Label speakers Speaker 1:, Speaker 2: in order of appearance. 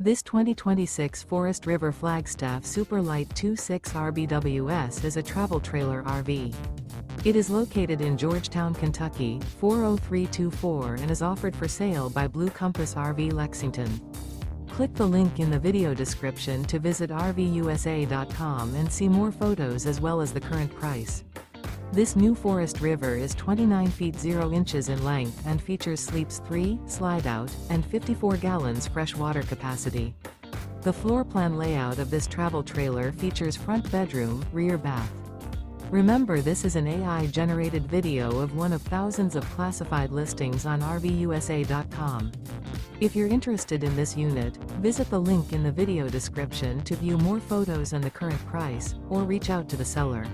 Speaker 1: This 2026 Forest River Flagstaff Super Lite 26 RVUSA is a travel trailer RV. It is located in Georgetown, Kentucky, 40324 and is offered for sale by Blue Compass RV Lexington. Click the link in the video description to visit RVUSA.com and see more photos as well as the current price. This new Forest River is 29 feet 0 inches in length and features sleeps 3, Slideout, and 54 gallons fresh water capacity. The floor plan layout of this travel trailer features front bedroom, rear bath. Remember, this is an AI-generated video of one of thousands of classified listings on RVUSA.com. If you're interested in this unit, visit the link in the video description to view more photos and the current price, or reach out to the seller.